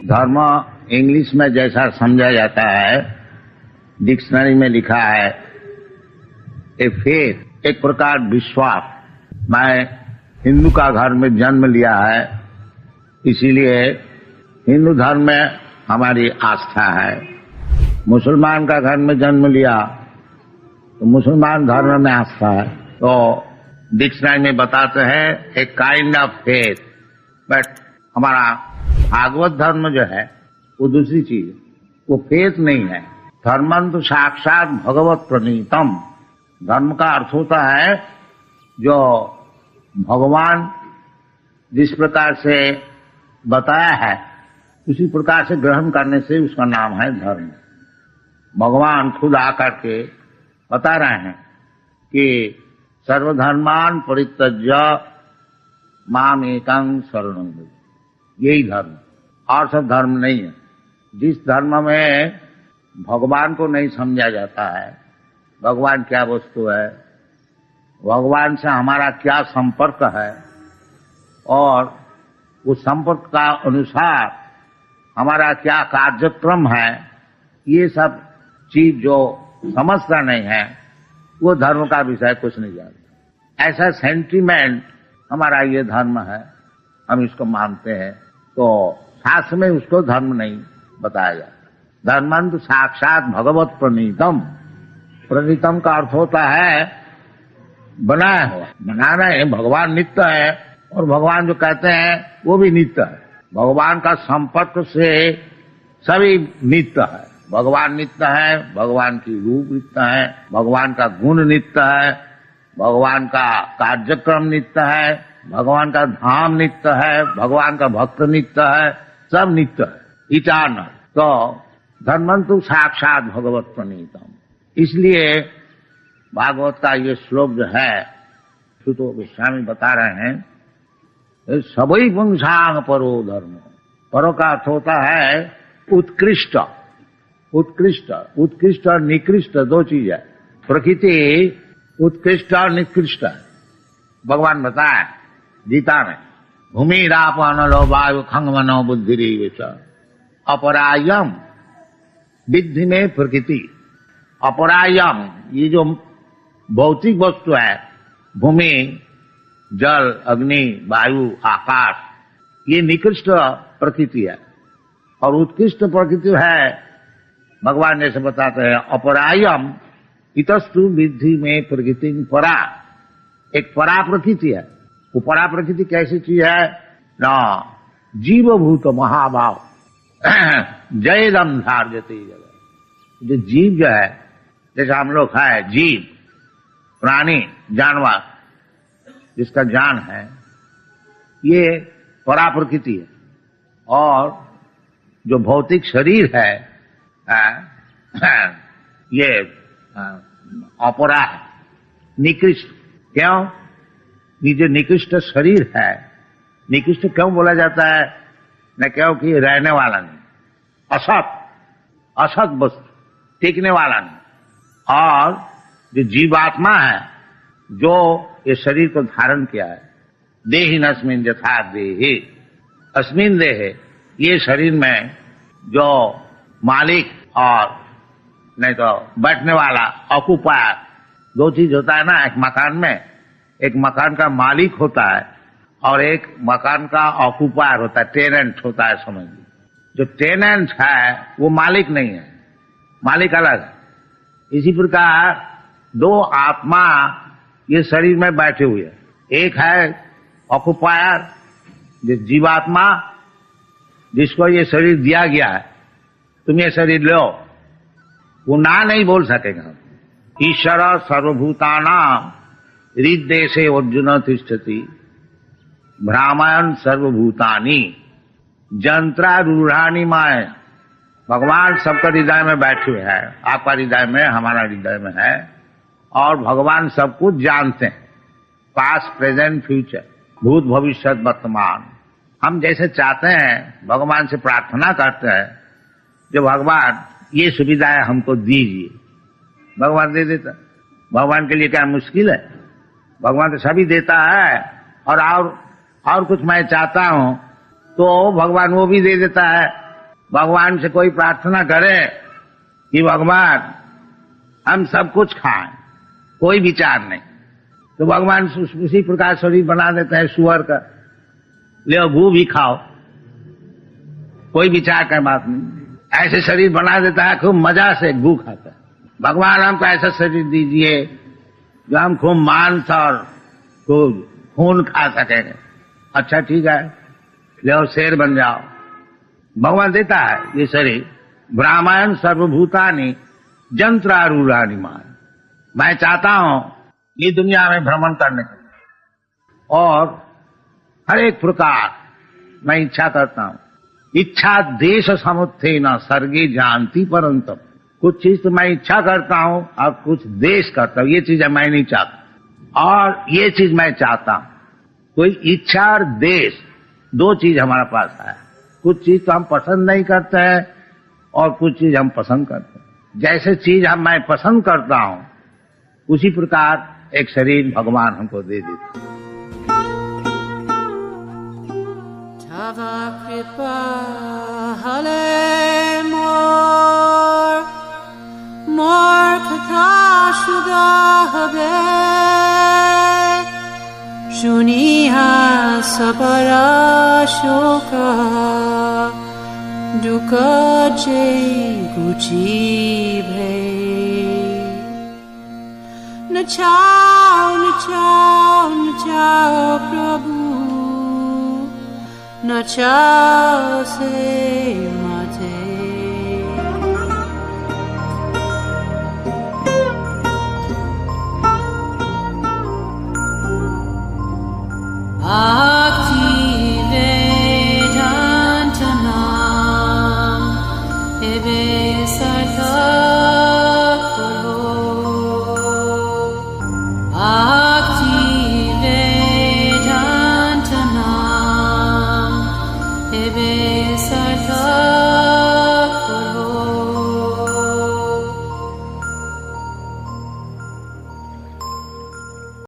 धर्म इंग्लिश में जैसा समझा जाता है, डिक्शनरी में लिखा है ए फेथ, एक प्रकार विश्वास। मैं हिंदू का घर में जन्म लिया है, इसीलिए हिंदू धर्म में हमारी आस्था है। मुसलमान का घर में जन्म लिया तो मुसलमान धर्म में आस्था है। तो डिक्शनरी में बताते हैं a kind of faith, but हमारा भागवत धर्म जो है वो दूसरी चीज, वो फेथ नहीं है। धर्मं तो साक्षात भगवत प्रणीतम। धर्म का अर्थ होता है जो भगवान जिस प्रकार से बताया है उसी प्रकार से ग्रहण करने से उसका नाम है धर्म। भगवान खुद आकर के बता रहे हैं कि सर्वधर्मान परित्यज्य माम एकं शरणं व्रज, यही धर्म, और सब धर्म नहीं है। जिस धर्म में भगवान को नहीं समझा जाता है, भगवान क्या वस्तु है, भगवान से हमारा क्या संपर्क है, और उस संपर्क का अनुसार हमारा क्या कार्यक्रम है, ये सब चीज जो समझता नहीं है वो धर्म का विषय कुछ नहीं जानता। ऐसा सेंटिमेंट हमारा ये धर्म है, हम इसको मानते हैं। तो शास्त्र में उसको धर्म नहीं बताया जाता। धर्मंत साक्षात भगवत प्रणीतम। प्रणीतम का अर्थ होता है बनाया हुआ। बनाना है, भगवान नित्य है और भगवान जो कहते हैं वो भी नित्य है। भगवान का संपर्क से सभी नित्य है। भगवान नित्य है, भगवान की रूप नित्य है, भगवान का गुण नित्य है, भगवान का कार्यक्रम नित्य है, भगवान का धाम नित्य है, भगवान का भक्त नित्य है, सब नित्य है, इटर्नल। तो धर्मंतु साक्षात भगवत प्रणीतम। इसलिए भागवत का ये श्लोक जो है श्रुतो गोस्वामी बता रहे हैं, सबई पुंसांग परो धर्म। परो का अर्थ होता है उत्कृष्ट। उत्कृष्ट, उत्कृष्ट और निकृष्ट दो चीज है। प्रकृति उत्कृष्ट और निकृष्ट है। भगवान बताए गीता में, भूमि राप अनलो वायु खंग मनो बुद्धि अपरायम विद्धि में प्रकृति। अपरायम, ये जो भौतिक वस्तु है, भूमि, जल, अग्नि, वायु, आकाश, ये निकृष्ट प्रकृति है। और उत्कृष्ट प्रकृति है, भगवान जैसे बताते हैं, अपरायम इतस्तु विद्धि में प्रकृति परा। एक परा प्रकृति है। वो परा प्रकृति कैसी चीज है ना, जीवभूत महाभाव जयदम धार्यते जगत। जो जीव जो है, जैसे हम लोग है जीव, प्राणी, जानवर, जिसका जान है, ये परा प्रकृति है। और जो भौतिक शरीर है ये अपरा है, निकृष्ट। क्यों? ये जो निकृष्ट शरीर है, निकृष्ट क्यों बोला जाता है न, क्योंकि रहने वाला नहीं, असत, असत वस्तु, टिकने वाला नहीं। और जो जीवात्मा है, जो ये शरीर को धारण किया है, देहिन अस्मिन् यथा देहे अस्मिन् देहे, ये शरीर में जो मालिक और नहीं तो बैठने वाला ऑक्युपायर, दो चीज होता है ना एक मकान में। एक मकान का मालिक होता है और एक मकान का ऑक्युपायर होता है, टेनेंट होता है, समझ लीजिए। जो टेनेंट है वो मालिक नहीं है, मालिक अलग है। इसी प्रकार दो आत्मा ये शरीर में बैठे हुए हैं। एक है ऑक्युपायर, जो जीवात्मा, जिसको ये शरीर दिया गया है, तुम ये शरीर लो, वो ना नहीं बोल सकेगा। ईश्वर सर्वभूतानां हृद्देशे अर्जुन तिष्ठति भ्रामयन् सर्वभूतानि जंत्रारूढ़ानि माया। भगवान सबका हृदय में बैठे हुए हैं, आपका हृदय में, हमारा हृदय में है। और भगवान सब कुछ जानते हैं, पास्ट, प्रेजेंट, फ्यूचर, भूत, भविष्य, वर्तमान। हम जैसे चाहते हैं, भगवान से प्रार्थना करते हैं, जो भगवान ये सुविधाएं हमको दीजिए, भगवान दे देता। भगवान के लिए क्या मुश्किल है? भगवान तो सभी देता है। और कुछ मैं चाहता हूं तो भगवान वो भी दे देता है। भगवान से कोई प्रार्थना करे कि भगवान हम सब कुछ खाएं, कोई विचार नहीं, तो भगवान उसी प्रकार शरीर बना देते हैं सुअर का, ले गू भी खाओ, कोई विचार का बात नहीं। ऐसे शरीर बना देता है, खूब मजा से गू खाता है। भगवान हमको ऐसा शरीर दीजिए जो हम खूब मांस और खूब खून खा सकेंगे। अच्छा ठीक है, ले शेर बन जाओ। भगवान देता है ये शरीर। ब्राह्मण सर्वभूतानि जंत्रारूढ़ानि मान। मैं चाहता हूं ये दुनिया में भ्रमण करने के लिए, और हर एक प्रकार मैं इच्छा करता हूं। इच्छा देश समुत्थे न सर्गे जानती परंतप। कुछ चीज तो मैं इच्छा करता हूं और कुछ देश करता हूं, ये चीजें मैं नहीं चाहता, और ये चीज मैं चाहता हूं। कोई इच्छा और देश दो चीज हमारे पास है। कुछ चीज तो हम पसंद नहीं करते हैं और कुछ चीज हम पसंद करते हैं। जैसे चीज मैं पसंद करता हूं उसी प्रकार एक शरीर भगवान हमको दे देता है। Tava kripa hale mor katha shuda habe shuniha sabara shoka duka jai guchi bhe nachao prabhu nachao se mate Bhakti Vedantanam Eve